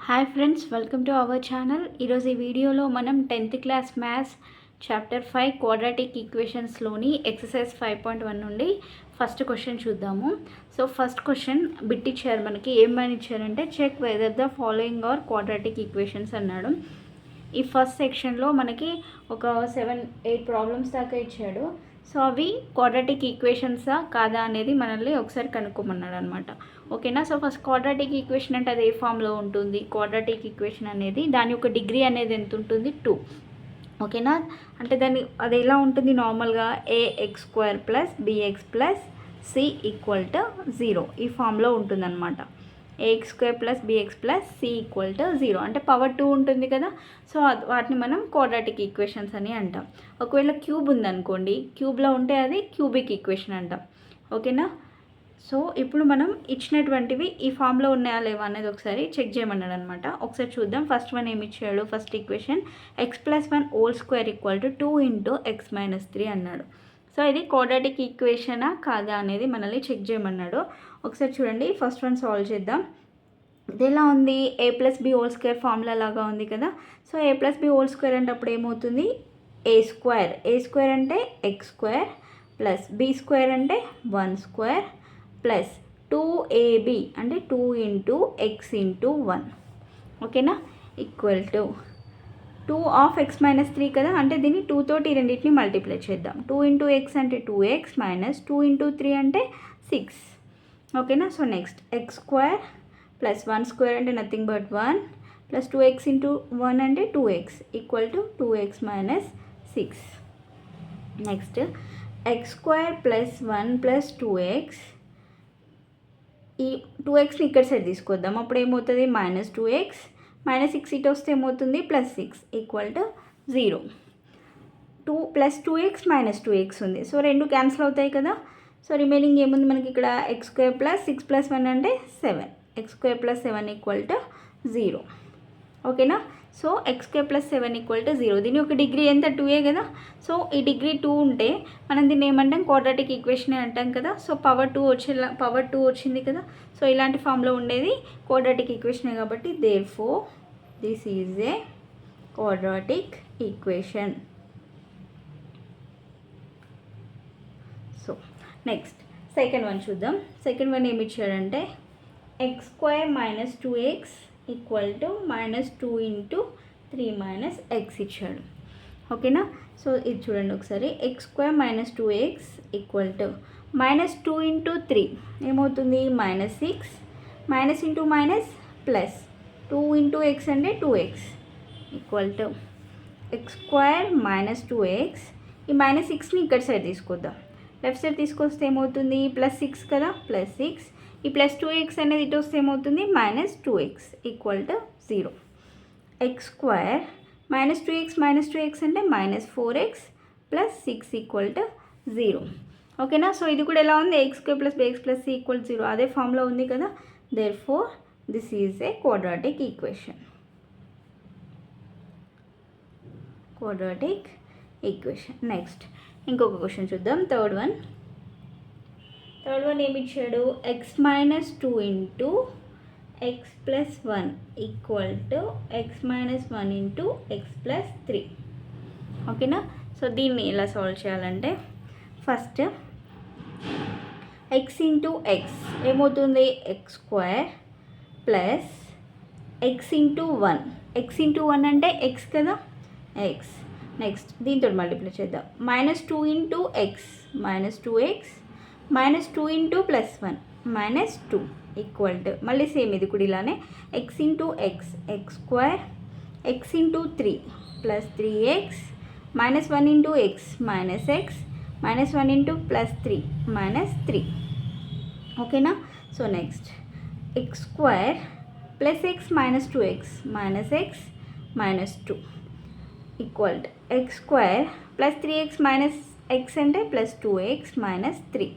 Hi friends, welcome to our channel. ఈరోజు ఈ వీడియోలో మనం 10th class maths chapter 5 quadratic ఈక్వేషన్స్లోని ఎక్సర్సైజ్ 5.1 నుండి ఫస్ట్ క్వశ్చన్ చూద్దాము. సో ఫస్ట్ క్వశ్చన్ బిట్ ఇచ్చారు మనకి. ఏమని ఇచ్చారంటే check whether the following are quadratic equations అన్నాడు. ఈ ఫస్ట్ సెక్షన్లో మనకి ఒక 7-8 ప్రాబ్లమ్స్ దాకా ఇచ్చాడు. సో అవి క్వాడ్రాటిక్ ఈక్వేషన్సా కాదా అనేది మనల్ని ఒకసారి కనుక్కోమన్నాడు అనమాట. ఓకేనా. సో ఫస్ట్ క్వాడ్రాటిక్ ఈక్వేషన్ అంటే అది ఏ ఫామ్లో ఉంటుంది? క్వాడ్రాటిక్ ఈక్వేషన్ అనేది దాని యొక్క డిగ్రీ అనేది ఎంత ఉంటుంది? 2. ఓకేనా. అంటే అది ఎలా ఉంటుంది? నార్మల్గా ax² + bx + c = 0 ఈ ఫామ్లో ఉంటుందన్నమాట. ax² + bx + c = 0 అంటే పవర్ 2 ఉంటుంది కదా. సో వాటిని మనం క్వాడ్రాటిక్ ఈక్వేషన్స్ అని అంటాం. ఒకవేళ క్యూబ్ ఉందనుకోండి, క్యూబ్లో ఉంటే అది క్యూబిక్ ఈక్వేషన్ అంటాం. ఓకేనా. సో ఇప్పుడు మనం ఇచ్చినటువంటివి ఈ ఫామ్లో ఉన్నాయా లేవా అనేది ఒకసారి చెక్ చేయమన్నాడు అనమాట. ఒకసారి చూద్దాం. ఫస్ట్ వన్ ఏమి ఇచ్చాడు? ఫస్ట్ ఈక్వేషన్ x + 1² = 2 × x - 3 అన్నాడు. సో ఇది క్వాడ్రాటిక్ ఈక్వేషనా కాదా అనేది మనల్ని చెక్ చేయమన్నాడు. ఒకసారి చూడండి. ఫస్ట్ వన్ సాల్వ్ చేద్దాం. ఇది ఎలా ఉంది? a + b² ఫార్ములా లాగా ఉంది కదా. సో a + b² అంటే అప్పుడు ఏమవుతుంది? a² అంటే x² + b² అంటే 1² + 2ab అంటే 2 × x × 1. ఓకేనా. ఈక్వల్ టు 2 of x - 3 కదా. అంటే దీన్ని 2 తోటి రెండింటిని మల్టిప్లై చేద్దాం. 2 × x అంటే 2x - 2 × 3 అంటే 6. ఓకేనా. సో నెక్స్ట్ x² + 1² అంటే నథింగ్ బట్ 1 + 2x × 1 అంటే 2x = 2x - 6. Next x² + 1 + 2x, ఈ 2xని ఇక్కడ సైడ్ తీసుకొద్దాం. అప్పుడు ఏమవుతుంది? -2x -6 ఇటు వస్తే ఏమవుతుంది? +6 = 0. 2 + 2x - 2x ఉంది. సో రెండు క్యాన్సిల్ అవుతాయి కదా. సో రిమైనింగ్ ఏముంది మనకి ఇక్కడ? x² + 6 + 1 అంటే 7. x² + 7 = 0. ఓకేనా. So x² + 7 = 0. దీని యొక్క డిగ్రీ ఎంత? 2 కదా. సో ఈ డిగ్రీ 2 ఉంటే మనం దీన్ని ఏమంటాం? క్వాడ్రాటిక్ ఈక్వేషన్ అంటాం కదా. సో పవర్ 2 వచ్చింది కదా. సో ఇలాంటి ఫామ్లో ఉండేది క్వాడ్రాటిక్ ఈక్వేషనే కాబట్టి therefore this is a quadratic equation. So next second one చూద్దాం. సెకండ్ వన్ ఏమి ఇచ్చాడంటే x² - 2x = -2 × 3 - x ఇచ్చాడు. ఓకేనా. సో ఇది చూడండి ఒకసారి. x² - 2x = -2 × 3 ఏమవుతుంది? -6 - ప్లస్ 2 × x అంటే 2x = x² - 2x. ఈ -6ని ఇక్కడ సైడ్ తీసుకొద్దాం. లెఫ్ట్ సైడ్ తీసుకొస్తే ఏమవుతుంది? +6 కదా. +6 ఈ +2x అనేది ఇటు వస్తే ఏమవుతుంది? -2x = 0. x² - 2x - 2x అంటే -4x + 6 = 0. ఓకేనా. సో ఇది కూడా ఎలా ఉంది? x² + bx + c = 0 అదే ఫామ్లో ఉంది కదా. Therefore this is a quadratic equation. Next ఇంకొక క్వశ్చన్ చూద్దాం. థర్డ్ వన్ ఏమి ఇచ్చాడు? x - 2 × x + 1 = x - 1 × x + 3. ఓకేనా. సో దీన్ని ఎలా సాల్వ్ చేయాలంటే ఫస్ట్ x × x ఏమవుతుంది? x² + x × 1. x × 1 అంటే x కదా. x నెక్స్ట్ దీంతో మల్టిప్లై చేద్దాం. -2 × x -2x -2 × +1 -2 = మళ్ళీ సేమ్ ఇది కూడా ఇలానే x × x x² x × 3 + 3x -1 × x -x -1 × +3 -3. ఓకేనా. So next x² + x - 2x -x -2 = x² + 3x - x అంటే +2x -3.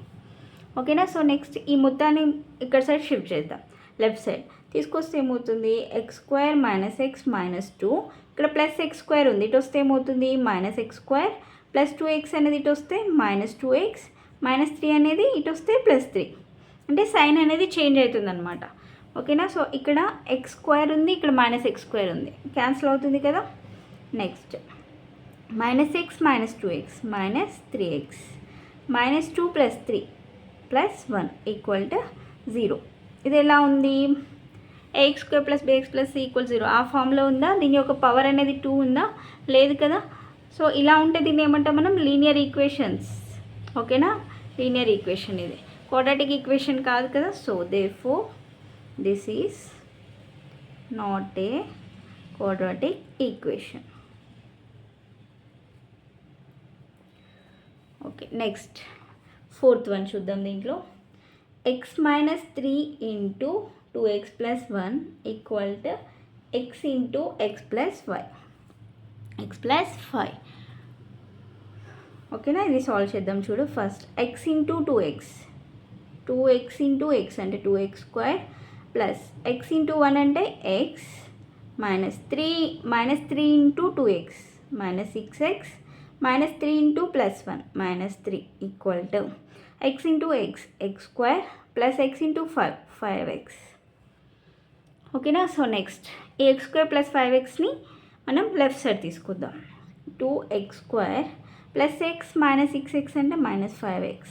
ఓకేనా. సో నెక్స్ట్ ఈ మొత్తాన్ని ఇక్కడ సైడ్ షిఫ్ట్ చేద్దాం. లెఫ్ట్ సైడ్ తీసుకొస్తే ఏమవుతుంది? x² - x -2 ఇక్కడ +x² ఉంది. ఇటు వస్తే ఏమవుతుంది? -x² + 2x అనేది ఇటు వస్తే -2x -3 అనేది ఇటు వస్తే +3. అంటే సైన్ అనేది చేంజ్ అవుతుంది అనమాట. ఓకేనా. సో ఇక్కడ ఎక్స్ స్క్వేర్ ఉంది, ఇక్కడ మైనస్ ఎక్స్ స్క్వేర్ ఉంది, క్యాన్సిల్ అవుతుంది కదా. Next minus X minus 2x minus 3x minus 2 plus 3 plus 1 equal to 0. ఇది ఎలా ఉంది? ax square plus bx plus c equal 0 ఆ ఫామ్లో ఉందా? దీని యొక్క పవర్ అనేది 2 ఉందా? లేదు కదా. సో ఇలా ఉంటే దీన్ని ఏమంటాం మనం? Linear equations. ఓకేనా, లీనియర్ ఈక్వేషన్ ఇది, క్వాడ్రాటిక్ ఈక్వేషన్ కాదు కదా. So therefore this is not a quadratic equation. Okay, next fourth one చూద్దాం. దీంట్లో X minus 3 into 2x plus 1 equal to X into X plus 5 X plus 5. ఓకేనా, ఇది solve చేద్దాం. చూడు, first X into 2x into X అంటే 2x square plus X into 1 అంటే X minus 3 into 2x minus 6x minus 3 into plus 1 minus 3 equal to X into X square plus X into 5x. ఓకేనా. So next ఈ X square plus 5xని మనం left side తీసుకుందాం. 2x square plus X minus 6x అంటే minus 5x.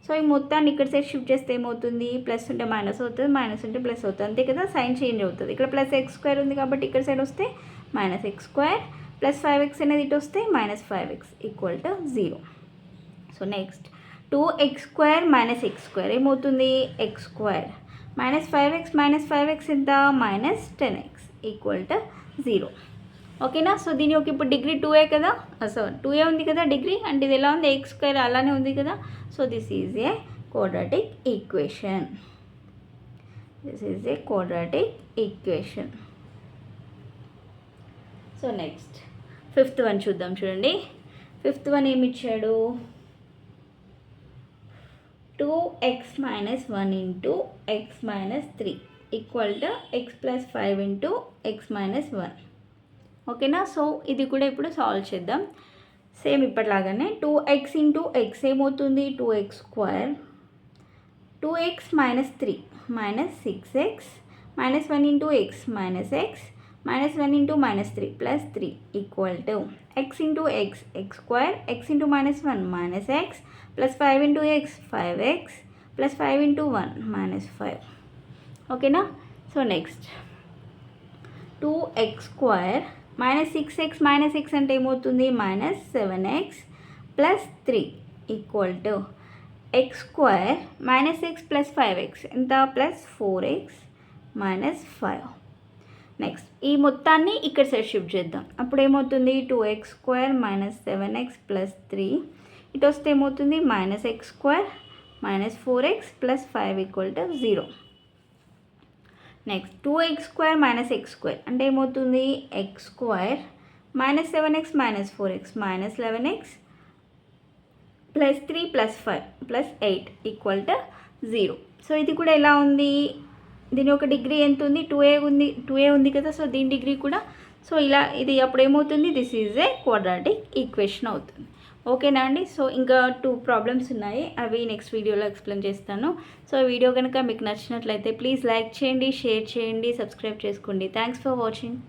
So ఈ మొత్తాన్ని ఇక్కడ side shift చేస్తే ఏమవుతుంది? ప్లస్ ఉంటే మైనస్ అవుతుంది, మైనస్ ఉంటే ప్లస్ అవుతుంది, అంతే కదా. సైన్ చేంజ్ అవుతుంది. ఇక్కడ ప్లస్ ఎక్స్ స్క్వేర్ ఉంది కాబట్టి ఇక్కడ సైడ్ వస్తే minus X square plus 5x అనేది ఇటు వస్తే minus 5x equal to 0. So next 2x square minus X square ఏమవుతుంది? ఎక్స్ స్క్వేర్ మైనస్ 5x ఎంత? Minus 10x equal to 0. ఓకేనా. సో దీని యొక్క ఇప్పుడు డిగ్రీ 2a కదా. సో 2a ఉంది కదా డిగ్రీ, అంటే ఇది ఎలా ఉంది? ఎక్స్ స్క్వేర్ అలానే ఉంది కదా. So this is a quadratic equation. So next fifth one చూద్దాం. చూడండి, ఫిఫ్త్ వన్ ఏమి ఇచ్చాడు? 2x minus 1 into X minus 3 equal to X plus 5 into X minus 1. ఓకేనా. సో ఇది కూడా ఇప్పుడు సాల్వ్ చేద్దాం. సేమ్ ఇప్పటిలాగానే 2x ఇంటూ ఎక్స్ ఏమవుతుంది? 2x square 2x minus 3 minus 6x minus 1 into X minus X minus 1 into minus 3 plus 3 equal to X into X square X into minus 1 minus X plus 5 into X 5x plus 5 into 1 minus 5. ఓకేనా. So next 2x square minus 6x minus x అంటే ఏమవుతుంది? Minus 7x plus 3 equal to X square minus X plus 5x ఎంత? Plus 4x minus 5. Next ఈ మొత్తాన్ని ఇక్కడ side shift చేద్దాం. అప్పుడు ఏమవుతుంది? 2x square minus 7x plus 3 ఇటు వస్తే ఏమవుతుంది? Minus X square minus 4x plus 5 equal to 0. Next 2x square minus X square అంటే ఏమవుతుంది? X square minus 7x minus 4x minus 11x plus 3 plus 5 plus 8 equal to 0. So ఇది కూడా ఎలా ఉంది? దీని యొక్క డిగ్రీ ఎంత ఉంది? 2a ఉంది కదా. సో దీని డిగ్రీ కూడా సో ఇలా ఇది అప్పుడు ఏమవుతుంది? This is a quadratic equation అవుతుంది. ఓకేనా అండి. సో ఇంకా 2 ప్రాబ్లమ్స్ ఉన్నాయి, అవి నెక్స్ట్ వీడియోలో ఎక్స్ప్లెయిన్ చేస్తాను. సో వీడియో కనుక మీకు నచ్చినట్లయితే ప్లీజ్ లైక్ చేయండి, షేర్ చేయండి, సబ్స్క్రైబ్ చేసుకోండి. Thanks for watching.